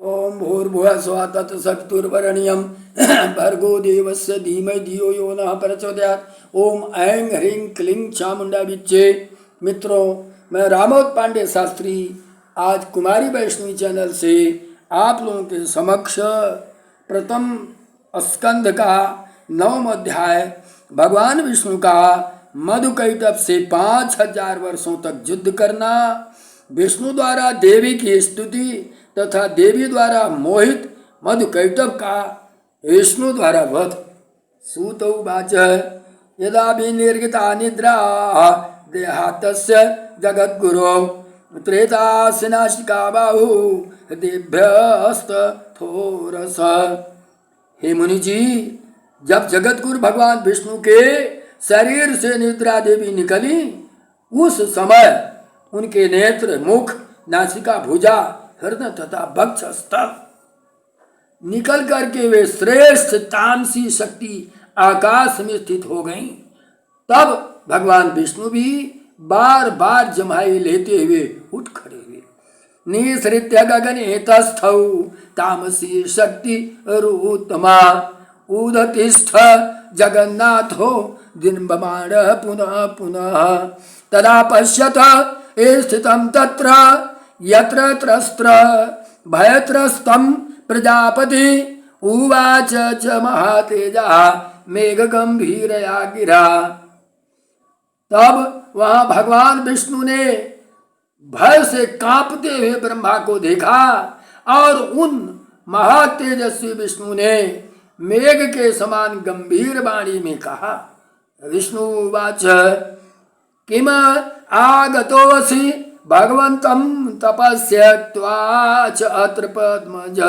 ओम भूर्भुवः स्वः तत्सवितुर्वरेण्यं भर्गो देवस्य धीमहि धियो यो नः प्रचोदयात्। ओम ऐं ह्रीं क्लीं चामुंडा विच्चे। मित्रों, मैं रामोद पांडे शास्त्री आज कुमारी वैष्णवी चैनल से आप लोगों के समक्ष प्रथम स्कंध का 9वां अध्याय भगवान विष्णु का मधुकैटभ से 5000 वर्षों तक युद्ध करना, विष्णु द्वारा देवी की स्तुति तथा देवी द्वारा मोहित मधुकैटभ का विष्णु द्वारा वध। सूत उवाच यदा विनिर्गिता निद्रा देहातस्य जगद्गुरो त्रेतास्य नासिका बाहु देभ्यस्त थोरस। हे मुनि जी, जब जगतगुरु भगवान विष्णु के शरीर से निद्रा देवी निकली, उस समय उनके नेत्र, मुख, नासिका, भुजा, हृदय तथा वक्ष स्थल निकल करके वे श्रेष्ठ तामसी शक्ति आकाश में स्थित हो गईं। तब भगवान विष्णु भी बार बार जमाई लेते हुए उठ खड़े हुए। निसृत्य गगने तस्थौ तामसी शक्ति रूतमा उदतिष्ठ जगन्नाथो दिनबमाण पुनः पुनः। तदा पश्यत स्थितं तत्र यत्र त्रस्त्र भयत्रस्तं प्रजापति उवाच च महातेजा मेघ गंभीरया गिरा। तब वहां भगवान विष्णु ने भय से कांपते हुए ब्रह्मा को देखा और उन महातेजस्वी विष्णु ने मेघ के समान गंभीर वाणी में कहा। विष्णु उवाच किम आगतोऽसि भगवन्तं तपस्यक्त्वा च अत्र पद्मज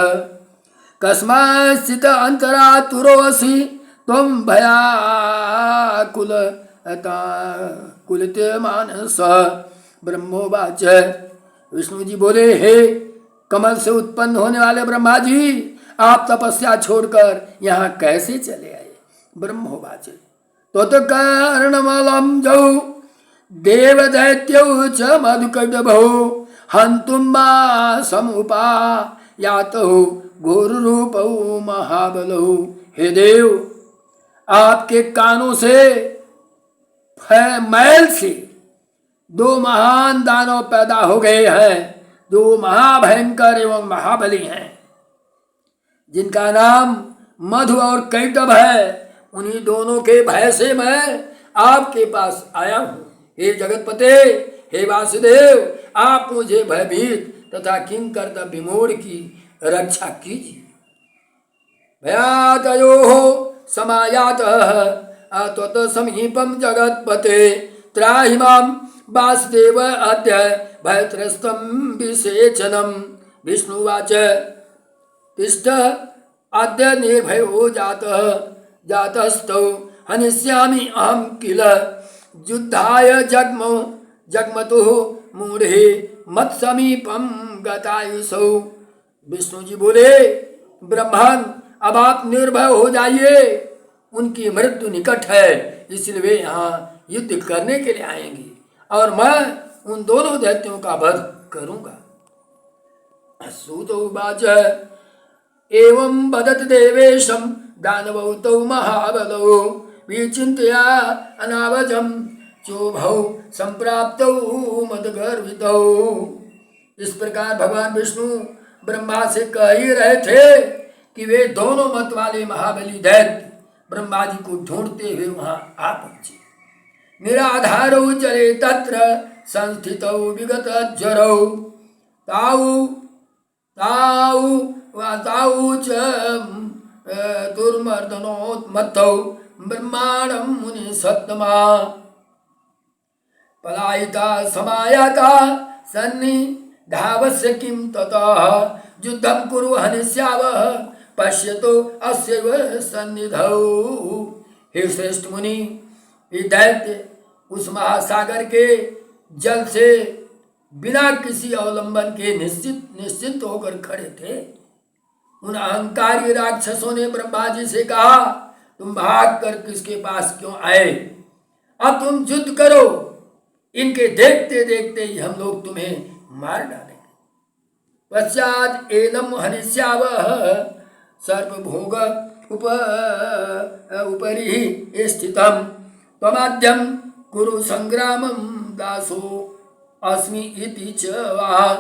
कस्माच्चित् अन्तरातुरोऽसि त्वं भयाकुलमानस। ब्रह्मोवाच विष्णु जी बोले, हे कमल से उत्पन्न होने वाले ब्रह्मा जी, आप तपस्या छोड़कर यहाँ कैसे चले आए? ब्रह्मोवाच त्वत्कर्णमलं जौ देवदैत्यौ च मधुकैटभौ हन्तुं मा समुपायातौ घोररूपौ महाबलौ। हे देव, आपके कानों से मैल से 2 महान दानव पैदा हो गए हैं, जो महाभयंकर एवं महाबली हैं, जिनका नाम मधु और कैटभ है। उन्हीं दोनों के भय से मैं आपके पास आया हूँ। हे जगतपते, हे वासुदेव, आप मुझे भयभीत तथा किंकर्तव्य विमूढ़ की रक्षा कीजिए। भयातयोः समायातः अत्वत समीपं जगत्पते त्राहि मां वासुदेव अद्य भयत्रस्तं विसेचनम्। विष्णुवाच तिष्ठ अद्य निर्भयो जातस्तौ हनिष्यामि अहं किल युद्धाय जग्मतुः मूढ़े मत्समीपं गतायुषौ। विष्णु जी बोले, ब्रह्मन, अब आप निर्भय हो जाइए, उनकी मृत्यु निकट है, इसलिए वे यहाँ युद्ध करने के लिए आएंगे और मैं उन दोनों दैत्यों का वध करूंगा। सूत उवाच एवं वदत देवेशं दानवौ तौ महाबलौ विचिन्त्या अनावजं चोभौ संप्राप्तौ मदगर्वितौ। इस प्रकार भगवान विष्णु ब्रह्मा से कह ही रहे थे कि वे दोनों मत वाले महाबली दैत्य ब्रह्मा जी को ढूंढते हुए वहां आ पहुंचे। निराधारौ चले तत्र संस्थितौ विगत ज्वरौ ताऊ च दुर्मर्दनोन्मत्तौ ब्रह्माणं मुनि सत्तमा। पलायिता समायाता सन्निधावस्य किं ततः युद्धं कुरु हनिष्यावः पश्यतो अस्यैव सन्निधौ। हे श्रेष्ठ मुनि, ये दैत्य उस महासागर के जल से बिना किसी अवलंबन के निश्चिंत होकर खड़े थे। उन अहंकारी राक्षसों ने ब्रह्मा जी से कहा, तुम भाग कर किसके पास क्यों आए? अब तुम युद्ध करो, इनके देखते देखते ही हम लोग तुम्हें मार डालेंगे। पश्चात एनम हनिष्यावः सर्वभोग उपरि स्थितम त्वमाद्यं कुरु संग्रामं दासो अस्मि इति च वा।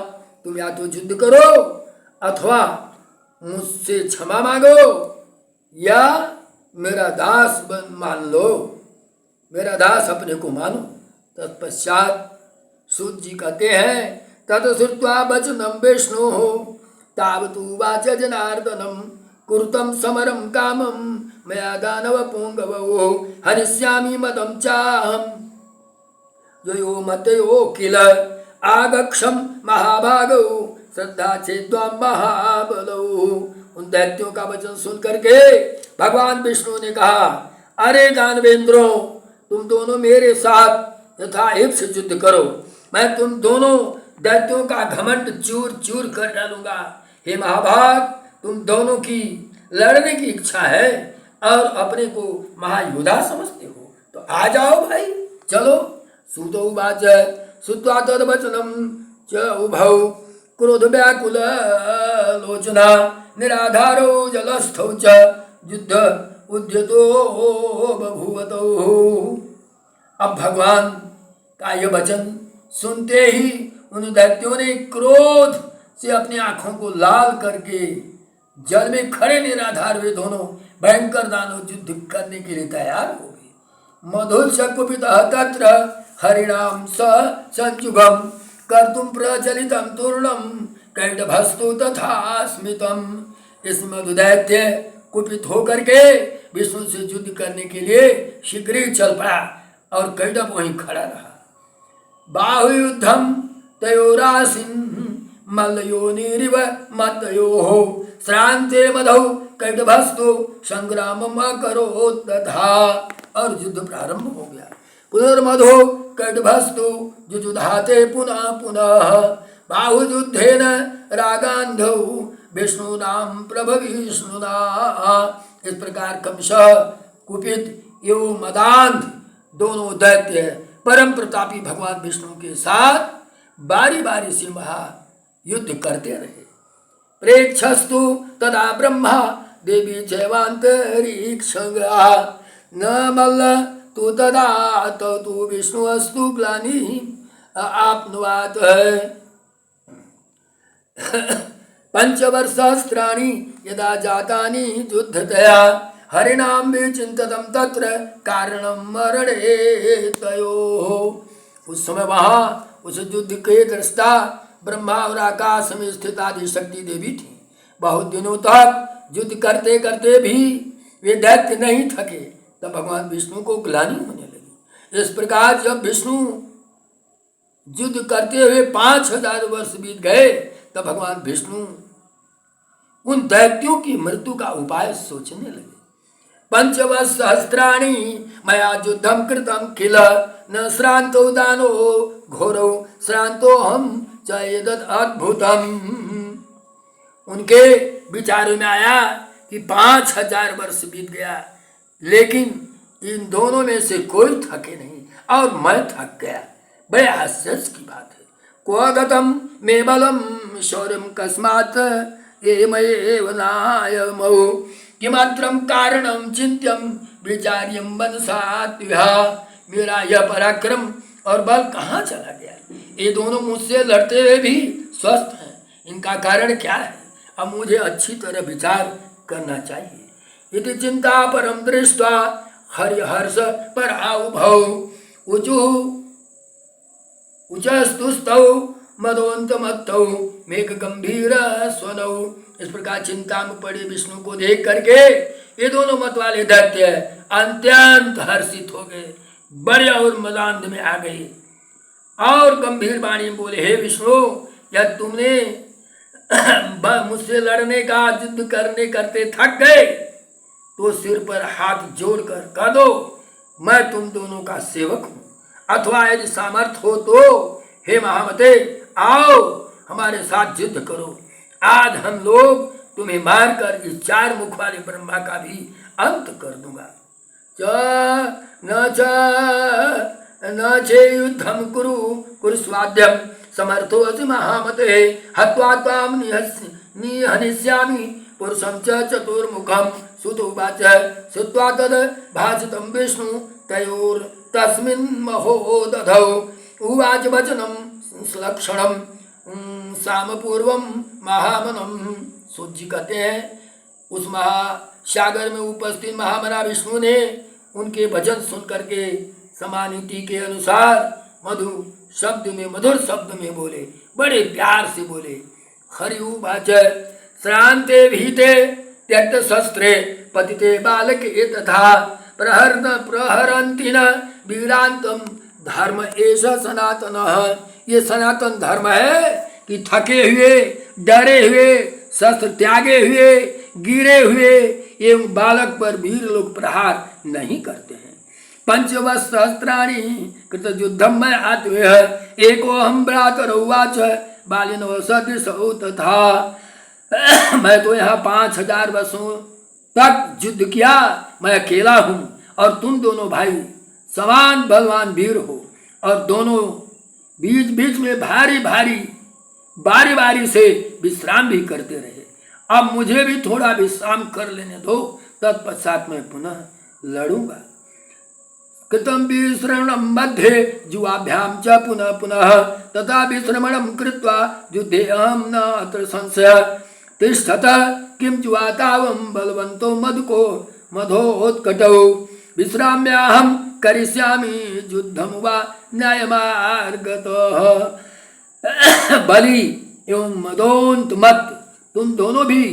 तुम या तो युद्ध करो अथवा मुझसे क्षमा मांगो या मेरा दास मान लो, मेरा दास अपने को मानो। तत्पश्चात सूत जी कहते हैं तत श्रुत्वा वचनं विष्णु तावतु वाच जनार्दनम कुरुतं समरं कामं मया दानव पुंगवो हनिष्यामि मदं चाहम् यो मतयो किल आगक्षम महाभागो श्रद्धा चेद्वां महाबलो। उन दैत्यों का वचन सुन करके भगवान विष्णु ने कहा, अरे दानवेंद्रों, तुम दोनों मेरे साथ यथा हिप्स युद्ध करो, मैं तुम दोनों दैत्यों का घमंड चूर चूर कर डालूंगा। हे महाभाग, तुम दोनों की लड़ने की इच्छा है और अपने को महायोद्धा समझते हो, तो आ जाओ भाई, चलो। सूतो उवाच श्रुत्वा तद्वचनं च उभौ क्रोध व्याकुल लोचना निराधारो जलस्थौ च युद्ध उद्यतो बभूवतो। अब भगवान का यह वचन सुनते ही उन दैत्यों ने क्रोध से अपनी आंखों को लाल करके जल में खड़े निराधार वे दोनों भयंकर दानव युद्ध करने के लिए तैयार हो गए। मधुशकुपितः तत्र हरिणाम संयुगम कर्तुम प्रचलितम तूर्णम कैटभस्तु तथा स्मितम। इस मधुदैत्य कुपित होकर के विष्णु से युद्ध करने के लिए शीघ्र ही चल पड़ा और कैटभ वहीं खड़ा रहा। बाहुयुद्धम तयोरासिन मल्लयोनिरिव मतयोः श्रांते मधौ कैटभस्तु संग्रामम अकरोत् तथा। और युद्ध प्रारंभ हो गया। पुनर्मधो कैटभस्तु जुजुधाते पुनः पुनः बाहुयुद्धेन रागान्धौ विष्णुनाम प्रभविष्णुना। इस प्रकार क्रमशः कुपित एवं मदान्ध दोनों दैत्य परम प्रतापी भगवान विष्णु के साथ बारी बारी से महायुद्ध करते रहे। प्रेक्षस्तु तदा ब्रह्मा देवी जैवान्तरिक्षंगा न मल्ल तु तदा तु विष्णुस्तु ग्लानि आप्नुवात। पंचवर्षहस्राणि यदा जातानि युद्धतया हरिणाम विचिंततं तत्र कारणं मरणे तयोः। उस समय वहाँ उस युद्ध के दृष्टा ब्रह्मा और आकाश में स्थित आदि शक्ति देवी थी। बहुत दिनों तक युद्ध करते करते भी वे दैत्य नहीं थके, तब भगवान विष्णु को ग्लानि होने लगी। इस प्रकार जब विष्णु युद्ध करते हुए 5000 वर्ष बीत गए, तब भगवान विष्णु उन दैत्यों की मृत्यु का उपाय सोचने लगे। पंचवर्षहस्राणि मया युद्धम कृतम किल न श्रांतो दानो घोरौ श्रांतो हम चेदत् अद्भुतम। उनके विचारों में आया कि 5000 वर्ष बीत गया, लेकिन इन दोनों में से कोई थके नहीं और मैं थक गया। बड़े आश्चर्य की बात है। क्व गतम मे बलम शौर्यम कस्मात् एमएव नायमौ किमात्रम कारणम चिंत्यम विचार्यम मनसात्विहा। मेरा यह पराक्रम और बल कहाँ चला गया? ये दोनों मुझसे लड़ते हुए भी स्वस्थ हैं, इनका कारण क्या है? अब मुझे अच्छी तरह विचार करना चाहिए। इति चिंता परम दृष्ट्वा हरिहर्ष पराउभौ उचस्तुस्तौ मदोन्तमत्तौ मेघ गंभीर स्वनौ। इस प्रकार चिंता में पड़े विष्णु को देख करके ये दोनों मत वाले दैत्य अत्यंत हर्षित हो गए, बड़े और मदान्ध में आ गए और गंभीर वाणी बोले, हे विष्णु, यदि तुमने मुझसे लड़ने का युद्ध करते थक गए तो सिर पर हाथ जोड़कर कह दो मैं तुम दोनों का सेवक हूँ, अथवा यदि सामर्थ्य हो तो हे महामते आओ हमारे साथ युद्ध करो। आज हम लोग तुम्हें मारकर इस 4 मुख वाले ब्रह्मा का भी अंत कर दूंगा। न चे युद्धम कुरु स्वाद्यम समर्थोऽसि महामते हत्वा त्वां निहनिष्यामि पुरुषं च चतुर्मुखं सुतोवाच श्रुत्वा तद् भाषितं विष्णु तयोर्तस्मिन् महोदधौ उवाच वचनं सुलक्षणं सामपूर्वं महामनम। सूत जी कहते हैं उस महासागर में उपस्थित महामना विष्णु ने उनके भजन सुन करके समानीति के अनुसार मधुर शब्द में बोले, बड़े प्यार से बोले। हरि उवाच श्रांते भीते त्यक्त शस्त्रे पतिते बालके तथा प्रहरन्ति न वीरांतम धर्म ऐसा सनातन। ये सनातन धर्म है कि थके हुए, डरे हुए, शस्त्र त्यागे हुए, गिरे हुए एवं बालक पर वीर लोग प्रहार नहीं करते हैं। पंचवस्त्राणि कृत युद्धम में आत्मेय एको हम भ्रातरौ वाच बालिनो सदृशौ तथा। मैं तो यहाँ 5000 वर्षों तक युद्ध किया, मैं अकेला हूँ और तुम दोनों भाई समान बलवान वीर हो और दोनों बीच बीच में बारी बारी से विश्राम भी करते रहे। अब मुझे भी थोड़ा विश्राम कर लेने दो, तत्पश्चात मैं पुनः लड़ूंगा। कृतं विश्रमणं मध्ये जुवाभ्यां च पुनः पुनः तथा विश्रमणं कृत्वा युद्धे अहं न अत्र संशय तिष्ठत किं जुवातावं बलवन्तो मधोत्कटौ विश्राम्याहं करिष्यामि युद्धं वा न्यायमार्गतः। बलि एवं मदोन्त मत तुम दोनों भी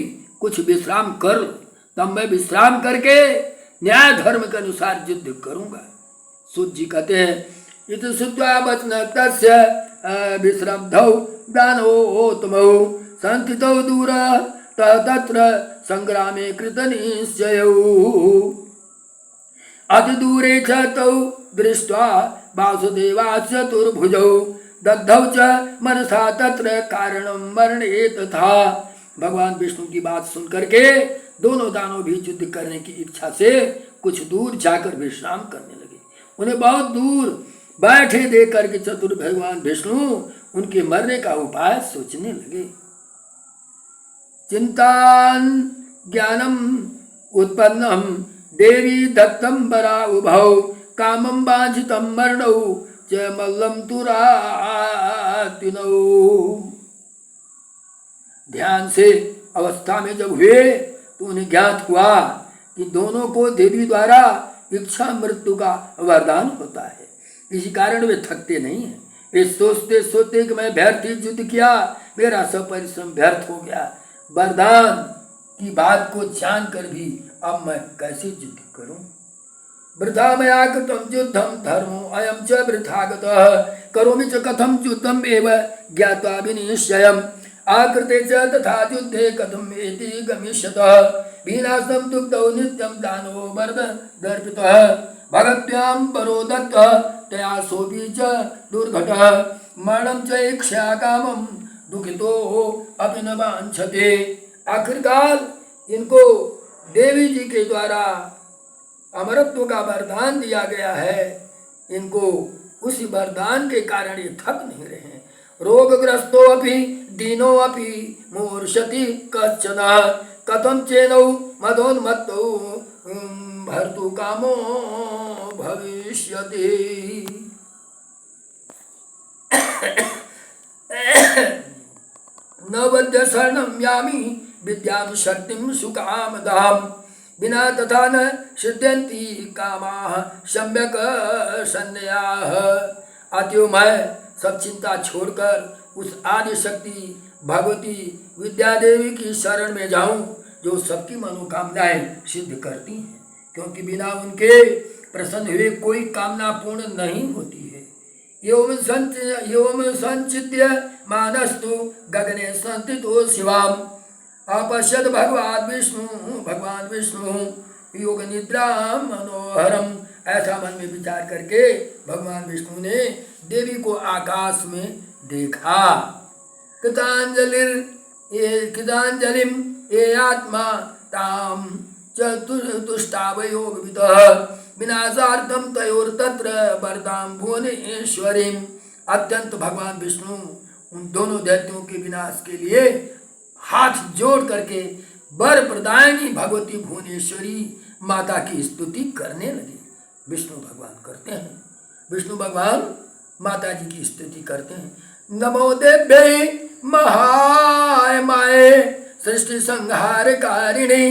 कुछ विश्राम कर लो, तब मैं विश्राम करके न्याय धर्म के अनुसार युद्ध करूंगा। सूत जी कहते हैं इत श्रुत्वा वचन तस्य विश्रब्धौ दानवोत्तमौ संस्थितौ दूर तत्र संग्रामे कृतनिश्चयौ अतिदूरे च तौ दृष्ट्वा वासुदेवास्य चतुर्भुजौ दग्धौ च मनसा तत्र कारणं मरणे तथा। भगवान विष्णु की बात सुन करके दोनों दानव भी युद्ध करने की इच्छा से कुछ दूर जाकर विश्राम करने लगे। उन्हें बहुत दूर बैठे देख करके चतुर भगवान विष्णु उनके मरने का उपाय सोचने लगे। चिंतान ज्ञानम उत्पन्नम देवी दत्तम बरा उभौ कामम वांछितम मरणौ च मल्लम तुरातिनौ। ध्यान से अवस्था में जब हुए तो उन्हें ज्ञात हुआ कि दोनों को देवी द्वारा इच्छा मृत्यु का वरदान होता है, इसी कारण वे थकते नहीं हैं। वे सोचते सोचते कि मैं व्यर्थ युद्ध किया, मेरा सब परिश्रम व्यर्थ हो गया। वरदान की बात को जानकर भी अब मैं कैसे युद्ध करूं। वृथा मया कृतं युद्धं धर्मो अयं च वृथा गतः करोमि च कथं युद्धम् एव ज्ञात्वा विनिश्चयम् आकृते च तथा युद्धे कथम् इति गमिष्यतः विनाशं दुग्धौ नित्यं दानवो वर्धदर्पितः भगत्यां परो दत्तः तया सोऽपि च दुर्घटः मरणं च इच्छा कामं दुखितो अपि न वाञ्छते। आखिरकार इनको देवी जी के द्वारा अमरत्व का वरदान दिया गया है, इनको उसी वरदान के कारण ये थक नहीं रहे। रोगग्रस्तो अपि दीनो अपि मूर्छति कश्चन कथं चेनौ मदोन्मत्तौ भर्तु कामो भविष्यति। न वद्य शरणं यामि विद्यां शक्तिं सुकामदाम् बिना तथा न सिद्ध्यन्ति कामाः सम्यक संन्याः। अतएव मैं सब चिंता छोड़कर उस आदि शक्ति भगवती विद्या देवी की शरण में जाऊं जो सबकी मनोकामनाएं सिद्ध करती हैं, क्योंकि बिना उनके प्रसन्न हुए कोई कामना पूर्ण नहीं होती है। एवं संचित्य मानस्तु गगने संस्थितो शिवाम अपश्यत भगवान विष्णु योग निद्रा मनोहरम। ऐसा मन में विचार करके भगवान विष्णु ने देवी को आकाश में देखा। कृतांजलिम ये आत्मा ताम चतुष्टाव योगविदः विनाशार्थम तयोर्तत्र वरदां भुवनेश्वरीम। अत्यंत भगवान विष्णु उन दोनों दैत्यों के विनाश के लिए हाथ जोड़ करके वर प्रदायिनी भगवती भुवनेश्वरी माता की स्तुति करने लगे। विष्णु भगवान करते हैं, विष्णु भगवान माता जी की स्तुति करते हैं। नमो देव्यै महाय माये सृष्टि संहार कारिणे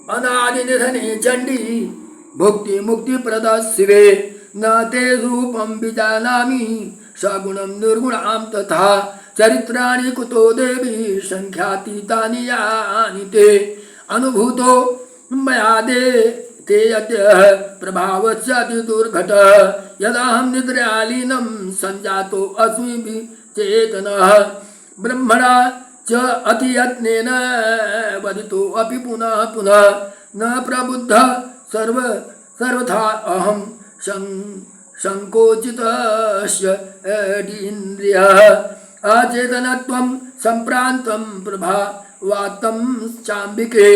अनादि निधने चंडी भुक्ति मुक्ति प्रद शिवे न ते रूपम विजानामि सगुणम निर्गुणाम तथा चरित्राणि कुतो देवी संख्यातीतानि यानि ते अनुभूतो मया दे ते यद्य प्रभावस्याति दुर्घट यदाहं निद्रालीनं संजातो अस्मि विचेतनः ब्रह्मणा च अतियत्नेन वदितो अपि पुनः पुनः न प्रबुद्ध सर्वथा अहं संकोचितस्य इन्द्रियः अचेतनत्वं सम्प्रान्तं प्रभावात्तं चाम्बिके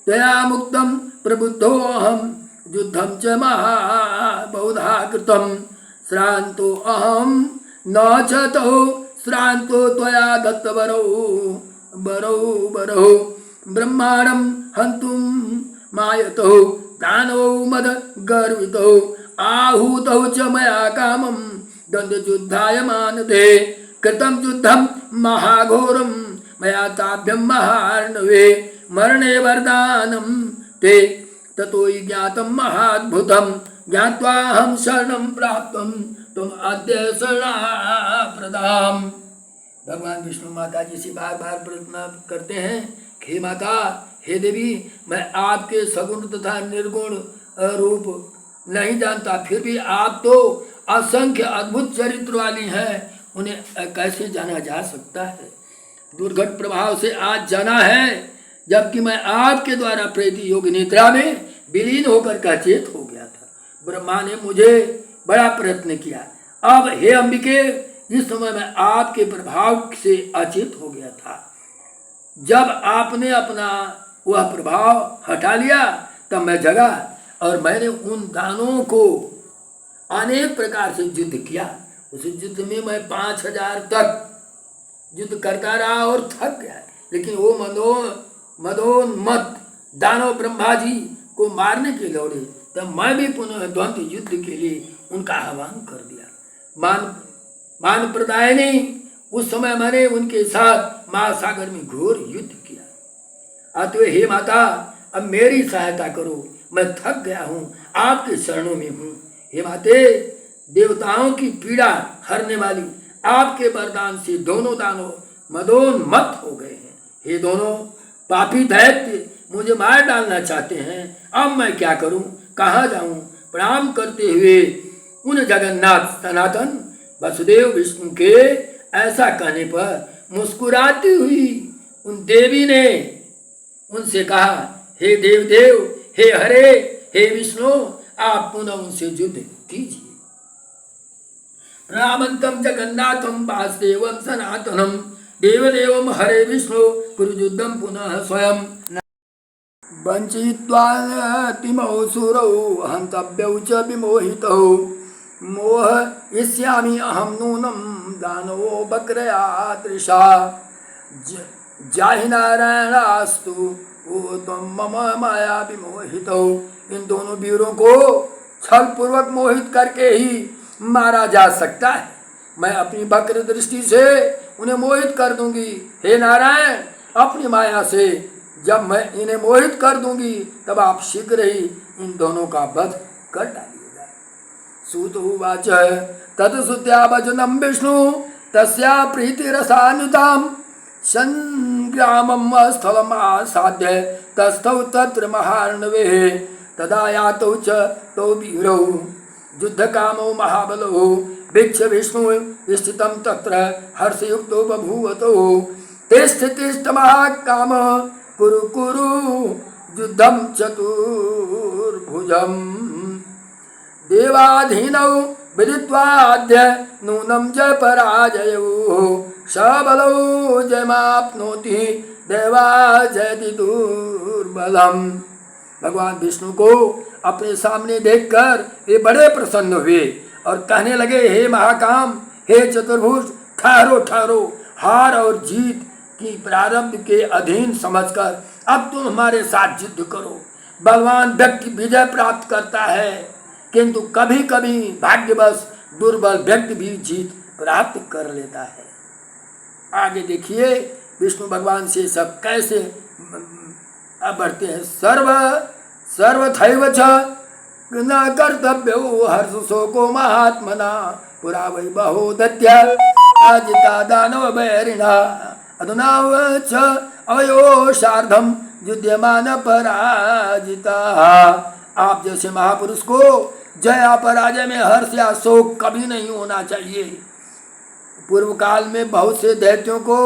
त्वया मुक्तं प्रबुद्धोऽहं युद्धं च महाबहुधा कृतं श्रान्तो अहं न च तौ श्रान्तो त्वया दत्तवरौ वरौ ब्रह्माणं हन्तुं मायतौ दानवौ मद गर्वितौ आहूतौ च मया कामं द्वन्द्वयुद्धाय मानते कृतं युद्धं महाघोरं मया ताभ्यं महार्णवे मरणे वरदानं ते ततो ज्ञातं महाद्भुतं ज्ञात्वाहं शरणं प्राप्तं तुम अद्य शरणाप्रदाम्। भगवान विष्णु माता जी से बार बार प्रार्थना करते हैं, हे माता, हे देवी, मैं आपके सगुण तथा निर्गुण रूप नहीं जानता, फिर भी आप तो असंख्य अद्भुत चरित्र वाली हैं, उन्हें कैसे जाना जा सकता है। दुर्घट प्रभाव से आज जाना है, जबकि मैं आपके द्वारा प्रेरित योग निद्रा में विलीन होकर का चेत हो गया था। ब्रह्मा ने मुझे बड़ा प्रयत्न किया। अब हे अंबिके, इस समय मैं आपके प्रभाव से अचेत हो गया था। जब आपने अपना वह प्रभाव हटा लिया तब मैं जगा और मैंने उन दानों को अनेक प्रकार से युद्ध किया। उस युद्ध में मैं 5000 तक युद्ध करता रहा और थक गया, लेकिन वो मदोन्मत्त दानव ब्रह्मा जी को मारने के लौड़े, तब मैं भी पुनः द्वंद्व युद्ध के लिए उनका आह्वान कर दिया। मान प्रदायिनी, उस समय मैंने उनके साथ महासागर में घोर युद्ध किया। अतः हे माता, अब मेरी सहायता करो, मैं थक गया हूँ, आपके चरणों में हूँ। हे माते, देवताओं की पीड़ा हरने वाली आपके वरदान से दोनों दानव मदोन्मत्त हो गए हैं। हे दोनों पापी दैत्य मुझे मार डालना चाहते हैं, अब मैं क्या करूं, कहाँ जाऊं। प्रणाम करते हुए उन जगन्नाथ सनातन वसुदेव विष्णु के ऐसा कहने पर मुस्कुराती हुई उन देवी ने उनसे कहा, हे देवदेव, हे हरे, हे विष्णु, आप पुनः उनसे युद्ध कीजिए। रामंतम जगन्नाथम वासुदेवम सनातनम देवदेवम हरे विष्णु कुरुयुद्धम पुनः स्वयं वंचित्वा तिमौ सुरौ हन्तव्यौ च विमोहितौ मोहयिष्यामि अहं नूनं दानवो वक्रया तृषा जाहि नारायणास्तु ओ त्वं मम माया विमोहितौ। इन दोनों वीरों को छल पूर्वक मोहित करके ही मारा जा सकता है। मैं अपनी वक्र दृष्टि से उन्हें मोहित कर दूंगी। हे नारायण, अपनी माया से जब मैं इन्हें मोहित कर दूंगी तब आप शीघ्र ही इन दोनों का वध कर डालिएगा। सूत उवाच तत्सुत्या वचनं विष्णु तस्या प्रीतिरसान्वितां संग्रामं स्थलम् आसाद्य तस्थौ तत्र महार्णवे तदा यातौ च तौ वीरौ युद्धकामौ महाबलौ वीक्ष्य विष्णु स्थितं तत्र हर्षयुक्तो बभूवतौ तिष्ठ तिष्ठ महाकाम कुरु कुरु युद्धं चतुर्भुजं देवाधीनौ विदित्वाद्य नूनं जय पराजयौ सबलौ जयमाप्नोति देवा जयति दुर्बलम्। भगवान विष्णु को अपने सामने देखकर वे बड़े प्रसन्न हुए और कहने लगे, हे महाकाम, हे चतुर्भुज, ठहरो ठहरो, हार और जीत की प्रारंभ के अधीन समझकर अब तुम हमारे साथ युद्ध करो। बलवान व्यक्ति विजय प्राप्त करता है, किंतु कभी कभी भाग्यवश दुर्बल व्यक्ति भी जीत प्राप्त कर लेता है। आगे देखिए विष्णु भगवान से सब कैसे बढ़ते हैं। सर्वथैव च न कर्तव्यो हर्ष शोको महात्मना पुरा वै बहो दत्या अजिता दानव बैरिणा अधुना च अवयो सार्धम युध्यमान पराजिता। आप जैसे महापुरुष को जय अपराजय में हर्ष या शोक कभी नहीं होना चाहिए। पूर्व काल में बहुत से दैत्यों को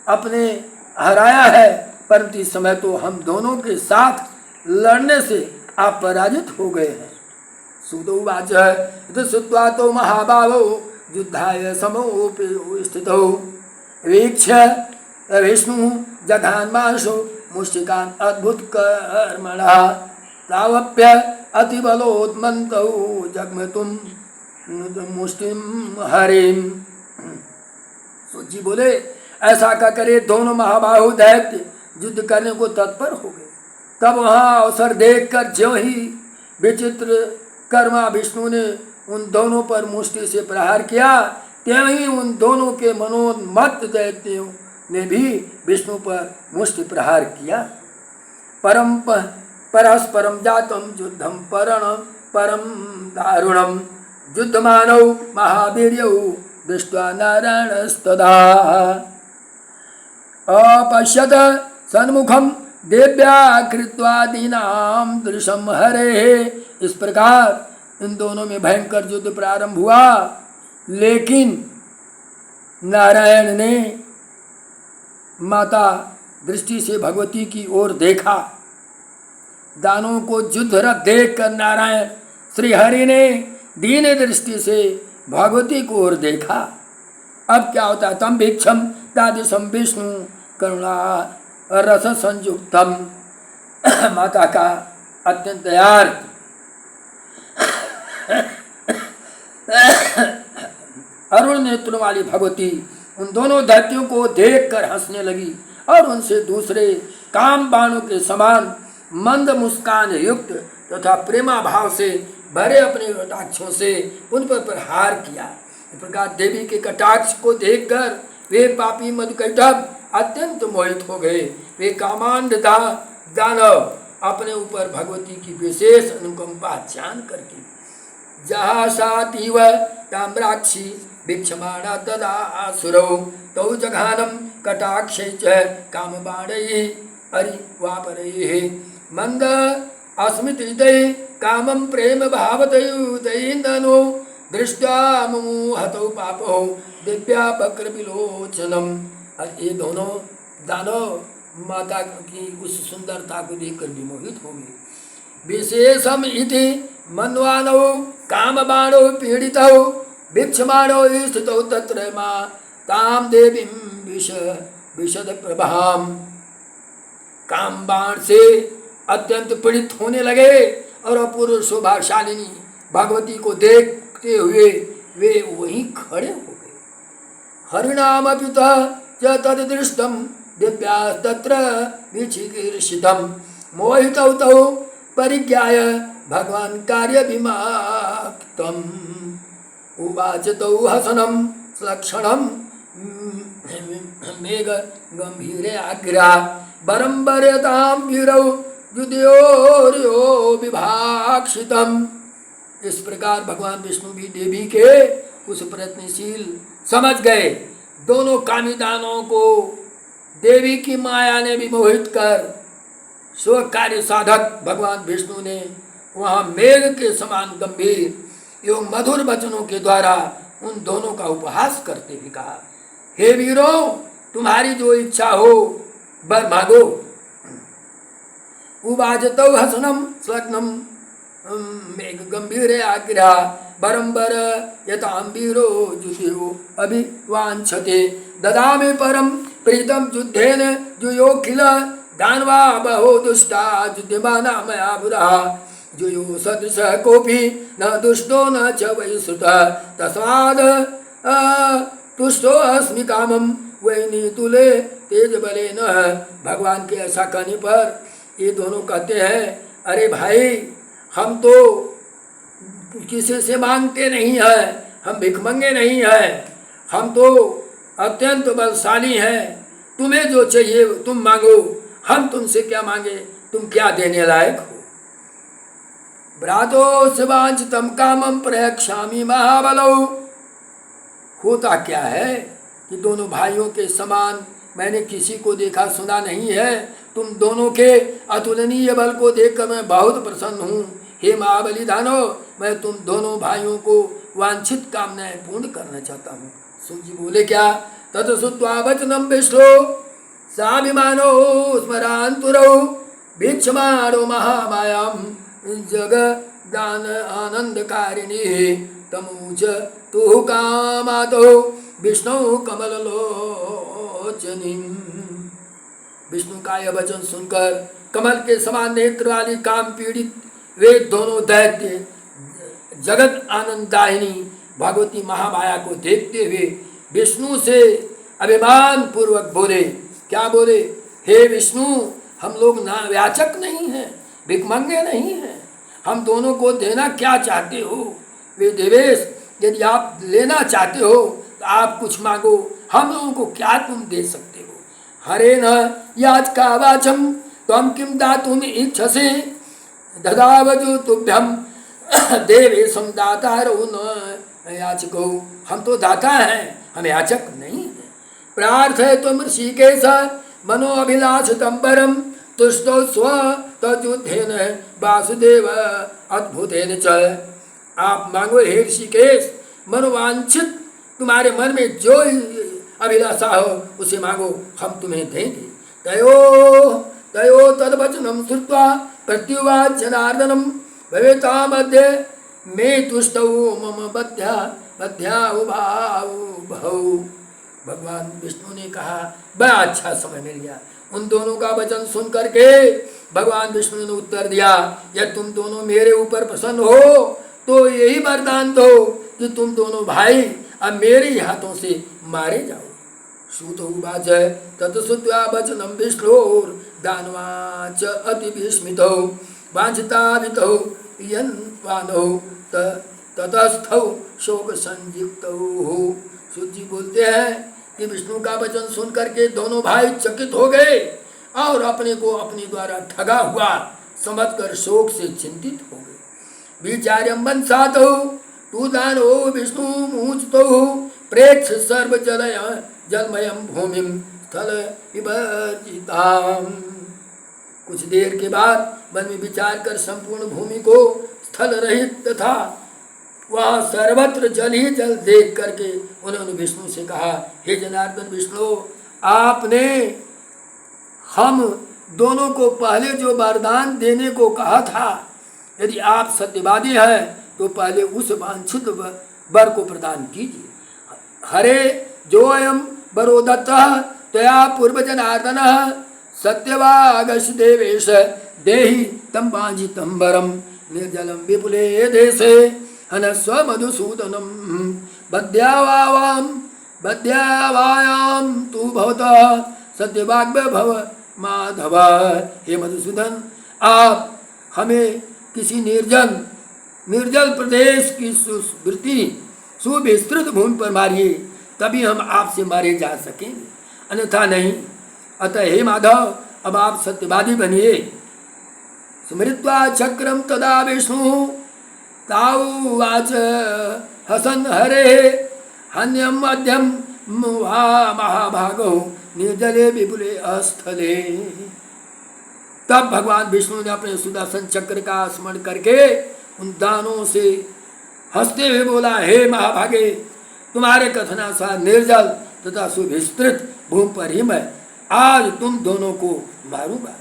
अपने हराया है, परंतु इस समय तो हम दोनों के साथ लड़ने से आप पराजित हो गए हैं। सुदोवाच श्रुत्वा तो महाबाहो युद्धाय समोपस्थितो वीक्ष्य विष्णु जघान्माशो मुष्टिकान् अद्भुत कर्मणा तावप्य अतिबलोन्मन्तौ जग्मतुम मुष्टिम हरिम। जी बोले ऐसा क्या करे, दोनों महाबाहु दैत्य युद्ध करने को तत्पर हो गए। तब वहाँ अवसर देखकर ज्यों ही विचित्र कर्मा विष्णु ने उन दोनों पर मुष्टि से प्रहार किया, त्यों ही उन दोनों के मनोन्मत्त दैत्यों ने भी विष्णु पर मुष्टि प्रहार किया। परस्परम जातम युद्धम परम दारुणम युद्धमानौ महावीर्यौ दृष्ट्वा नारायणस्तदा अपश्यत सन्मुखम देव्या कृत्वा दीनाम दृशम हरे। इस प्रकार इन दोनों में भयंकर युद्ध प्रारंभ हुआ, लेकिन नारायण ने माता दृष्टि से भगवती की ओर देखा। दानों को युद्धरत देख कर नारायण श्री हरि ने दीन दृष्टि से भगवती को ओर देखा। अब क्या होता है, तम भिक्षम तादृशम विष्णु करुणा रस संयुक्तम। माता का अत्यंत दयार्थ अरुण नेत्र वाली भगवती उन दोनों दैत्यों को देखकर हंसने लगी और उनसे दूसरे काम बाणों के समान मंद मुस्कान युक्त तथा प्रेमा भाव से भरे अपने कटाक्षों से उन पर प्रहार किया। इस प्रकार देवी के कटाक्ष को देखकर वे पापी मधुकैटभ अत्यंत मोहित हो गए। वे कामांध दानव अपने ऊपर भगवती की विशेष अनुकंपा जान करके जहाँ सातीव ताम्राक्षी भिक्षमाणा तदा आसुरौ तौ जघानम कटाक्ष काम बाणै अरिवापरै मंद अस्मित हृदय कामम प्रेम भावतयुतैन्दनो दृष्ट्वा मुमुहतौ पापौ दिव्यापक्र विलोचनम। ये दोनों दानव माता की उस सुंदरता को देखकर विमोहित हो गए। विशेषम इति मन्वानौ काम बाणौ पीड़ितौ भिक्षमाणौ स्थितौ तत्र मां ताम देवीं विशद प्रभाम। काम बाण से अत्यंत पीड़ित होने लगे और अपूर्व शोभाशालिनी भगवती को देखते हुए वे वहीं खड़े हो गए। हरिणाम पिता च तददृष्टम दिव्यास्तत्र विचिकीर्षितम मोहितौ तौ परिज्ञाय भगवान कार्य विमाक्तम उवाच तौ हसनम लक्षणम मेघ गंभीरे आग्रा बरंबरताम वीरौ युध्योर्यो विभाक्षितम। इस प्रकार भगवान विष्णु भी देवी के उस प्रयत्नशील समझ गए। दोनों कामी दानों को देवी की माया ने विमोहित कर स्व कार्य साधक भगवान विष्णु ने वहाँ मेघ के समान गंभीर एवं मधुर वचनों के द्वारा उन दोनों का उपहास करते हुए कहा, हे वीरों, तुम्हारी जो इच्छा हो वर मांगो। उवाचतौ हसनम स्वप्नम मेघ गंभीर आग्रह बरंबर यताम वीरो जुयो अभिवांछते ददामि परम प्रीतम युद्धेन जुयोखिल दानवा बहो दुष्टा युध्यमाना मया बुरा जुयो सदृश कोपि न दुष्टो न च वै श्रुतः तस्माद् तुष्टो अस्मि कामम वैनी तुले तेज बले न। भगवान के ऐसा कहने पर ये दोनों कहते हैं, अरे भाई हम तो किसी से मांगते नहीं हैं, हम भिखमंगे नहीं हैं, हम तो अत्यंत बलशाली हैं। तुम्हें जो चाहिए तुम मांगो, हम तुमसे क्या मांगे, तुम क्या देने लायक हो। भ्रातो शिवांचितम कामम प्रयक्षामि महाबलो। होता क्या है कि दोनों भाइयों के समान मैंने किसी को देखा सुना नहीं है। तुम दोनों के अतुलनीय बल को देखकर मैं बहुत प्रसन्न हूँ। हे महाबली दानो, मैं तुम दोनों भाइयों को वांछित कामनाएं पूर्ण करना चाहता हूँ। सूत जी बोले क्या? तत श्रुत्वा वचनम विष्णु स्वाभिमानो स्मरान्तुरौ वीक्षमाणो महामायां जगदान आनंदकारिणी तमूच तु कामातो विष्णु कमललोचनी। विष्णु का यह वचन सुनकर कमल के समान नेत्र वाली काम पीड़ित वे दोनों दैत्य जगत आनंददायिनी भगवती महामाया को देखते हुए विष्णु से अभिमान पूर्वक बोले। क्या बोले? हे विष्णु, हम लोग ना याचक नहीं हैं, भिखमंगे नहीं हैं, हम दोनों को देना क्या चाहते हो? वे देवेश, यदि आप लेना चाहते हो तो आप कुछ मांगो, हम लोगों को क्या तुम दे सकते हो? हरे न याचका वाचम त्वं किं दातुम इच्छसि ददावजु तुभ्यम देवेशम दातारो न याचको। हम तो दाता हैं, हम याचक नहीं हैं। प्रार्थय तुम ऋषिकेश मनो अभिलाषितं वरम तुष्टो स्व तद्युद्धेन वासुदेव अद्भुतेन च। आप मांगो हे ऋषिकेश, मनोवांछित तुम्हारे मन में जो अभिलाषा हो उसे मांगो, हम तुम्हें देंगे। तयो तद्वचनं श्रुत्वा प्रत्युवाच जनार्दनम भवेता मध्य मे तुष्टौ मम बद्ध्या उभाऊ। भगवान विष्णु ने कहा, बड़ा अच्छा समय मिल गया। उन दोनों का वचन सुन करके भगवान विष्णु ने उत्तर दिया, यदि तुम दोनों मेरे ऊपर प्रसन्न हो तो यही वरदान दो कि तुम दोनों भाई अब मेरे ही हाथों से मारे जाओ। श्रुतौ उवाच ततश्रुत्वा वचनं विष्णोर्दानवाच अति विस्मितौ वाञ्छिताभितौ यन्वानौ ततस्थौ शोक संयुक्तौ। सूत जी बोलते हैं कि विष्णु का वचन सुन करके दोनों भाई चकित हो गए और अपने को अपने द्वारा ठगा हुआ समझकर शोक से चिंतित हो गए। विचार्यं वंशातौ तु दानो विष्णु मुचतौ प्रेक्ष सर्व जलमयं भूमिं स्थल विवर्जिताम्। कुछ देर के बाद मन में विचार कर संपूर्ण भूमि को स्थल रहित तथा वहाँ सर्वत्र जल ही जल देख करके उन्होंने विष्णु से कहा, हे जनार्दन विष्णु, आपने हम दोनों को पहले जो वरदान देने को कहा था, यदि आप सत्यवादी हैं तो पहले उस वांछित वर को प्रदान कीजिए। हरे जो अयम वरो दत्तः त्वया पूर्व जनार्दन सत्यवागश देवेश देहि तम वांछितं वरम निर्जलम विपुले देशे हनस्व मधुसूदनम बद्यावायाम तु भवतः सत्यवाग्य भव माधव। हे मधुसूदन, आप हमें किसी निर्जल प्रदेश की सुविस्तृत भूमि पर मारिए, तभी हम आपसे मारे जा सकेंगे, अन्यथा नहीं। अतः हे माधव, अब आप सत्यवादी बनिए। स्मृत्वा चक्रम तदा विष्णु ताउवाच हसन हरे हन्यम मध्यम महाभागो निर्जले विपुले अस्थले। तब भगवान विष्णु ने अपने सुदर्शन चक्र का स्मरण करके उन दानों से हंसते हुए बोला, हे महाभागे, तुम्हारे कथनानुसार निर्जल तथा सुविस्तृत भूमि पर ही मैं आज तुम दोनों को मारूंगा।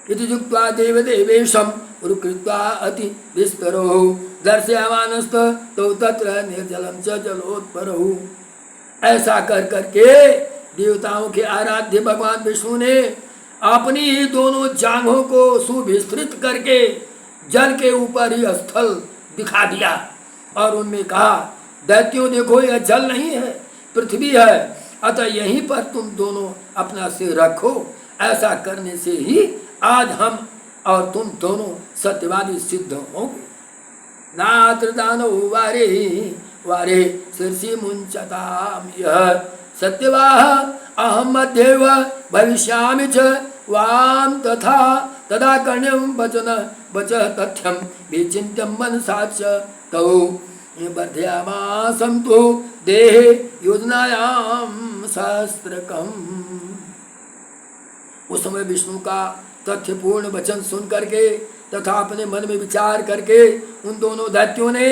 इति जुक्त्वा देवदेवेशम उरुकृत्वा अति विस्तरो दर्शयामानस्त तो तत्र निर्जलम च जलोत्परौ। ऐसा कर करके देवताओं के आराध्य भगवान विष्णु ने अपनी ही दोनों जांघों को सुविस्तृत करके जल के ऊपर ही स्थल दिखा दिया और उनमें कहा, दैत्यों देखो, यह जल नहीं है, पृथ्वी है, अतः यहीं पर तुम दोनों अपना सिर रखो। ऐसा करने से ही आज हम और तुम दोनों सत्यवादी सिद्ध होंगे। नात्र दानो वारे वारे शीर्षि मुंचताम यह सत्यवाह अहम मध्येव भविष्यामि च वाम तथा तदा कर्ण्यम वचन वच तथ्यम विचिन्त्यम मनसा च तौ वर्धयामासं तु देहे योजनायाम सहस्त्रकम्। उस समय विष्णु का तथ्यपूर्ण वचन सुन करके तथा अपने मन में विचार करके उन दोनों दैत्यों ने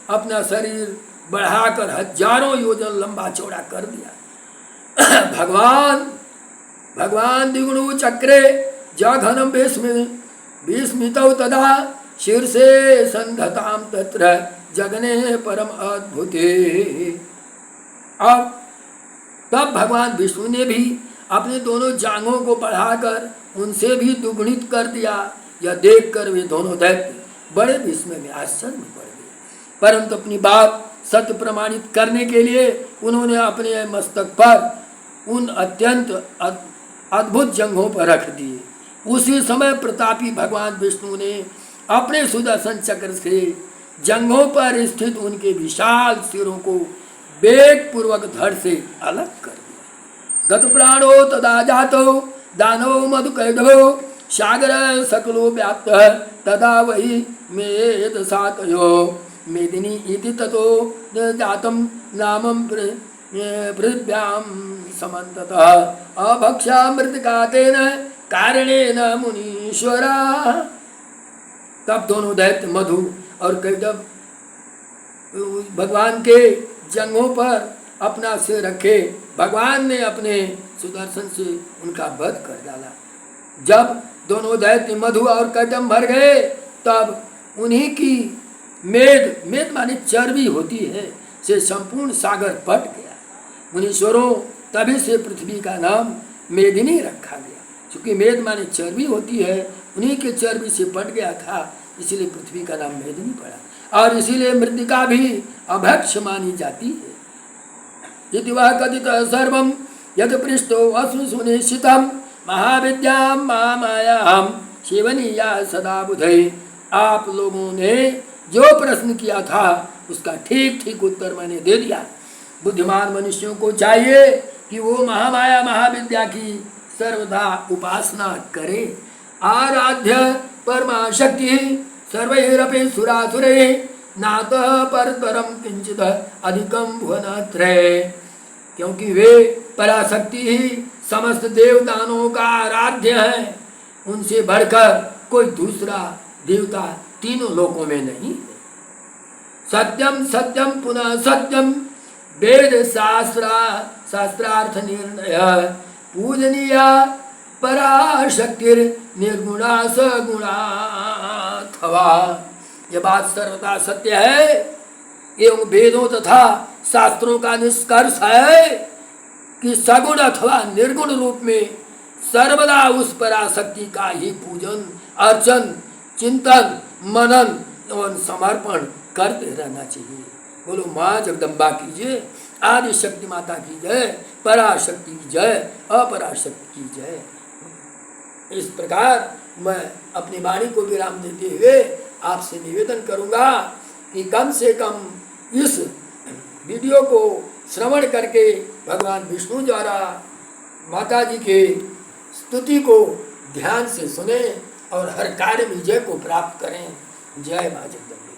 अपना शरीर बढ़ाकर हजारों योजन लंबा चौड़ा कर दिया। भगवान द्विगुणु चक्रे जघनम विस्मितौ तदा शीर्षे संधताम तत्र जगने परम अद्भुते। और तब भगवान विष्णु ने भी अपने दोनों जांघों को बढ़ाकर उनसे भी दुगुणित कर दिया। यह देखकर वे दोनों दैत्य बड़े विस्मय में आश्चर्य में पड़ गए, परंतु अपनी बात सत्य प्रमाणित करने के लिए उन्होंने अपने मस्तक पर उन अत्यंत अद्भुत जंघों पर रख दिए। उसी समय प्रतापी भगवान विष्णु ने अपने सुदर्शन चक्र से जंघों पर स्थित उनके विशाल सिरों को वेग पूर्वक धड़ से अलग कर दिया। गत प्राणो तदा जातो दानवो मधुकैटभो सागर सकलो व्याप्त तदा वही मेद सातयो मेदिनी इति ततो जातम नामं पृथ्व्यां समन्ततः अभक्षा मृतिका तेन कारणेन मुनीश्वरा। तब दोनों दैत्य मधु और कैटभ भगवान के जंघों पर अपना सिर रखे। भगवान ने अपने सुदर्शन से उनका वध कर डाला। जब दोनों दैत्य मधु और कैटभ मर गए तब उन्हीं की मेद माने चर्बी होती है से संपूर्ण सागर पट गया। मुनीश्वरों तभी से पृथ्वी का नाम मेदिनी रखा गया, क्योंकि मेद माने चर्बी होती है, उन्हीं के चर्बी से पट गया था, इसीलिए पृथ्वी का नाम मेदिनी पड़ा। और इसीलिए मृतिका भी अभक्ष मानी जाती है। यदि वह कथित सर्वम यद पृष्ठो असु सुनिश्चितम महाविद्याम मायाम सेवनीया सदा बुधे। आप लोगों ने जो प्रश्न किया था उसका ठीक ठीक उत्तर मैंने दे दिया। बुद्धिमान मनुष्यों को चाहिए कि वो महामाया महाविद्या की सर्वदा उपासना करे। आराध्य परमाशक्ति सर्वैरपि सुरासुरे नातः परतरम किंचित अधिकम भुवनत्रय। क्योंकि वे पराशक्ति ही समस्त देवताओं का आराध्य है, उनसे बढ़कर कोई दूसरा देवता तीनों लोकों में नहीं है। सत्यम सत्यम पुनः सत्यम वेद शास्त्रार्थ निर्णय पूजनीया पराशक्तिर निर्गुणा सगुणा थवा। यह बात सर्वदा सत्य है एवं वेदों तथा शास्त्रों का निष्कर्ष है कि सगुण अथवा निर्गुण रूप में सर्वदा उस पराशक्ति का ही पूजन अर्चन चिंतन मनन एवं समर्पण करते रहना चाहिए। बोलो माँ जगदम्बा की जय, आदि शक्ति माता की जय, पराशक्ति की जय, अपराशक्ति की जय। इस प्रकार मैं अपनी वाणी को विराम देते हुए आपसे निवेदन करूंगा कि कम से कम इस वीडियो को श्रवण करके भगवान विष्णु द्वारा माता जी के स्तुति को ध्यान से सुने और हर कार्य में विजय को प्राप्त करें। जय माँ जगदम्बा।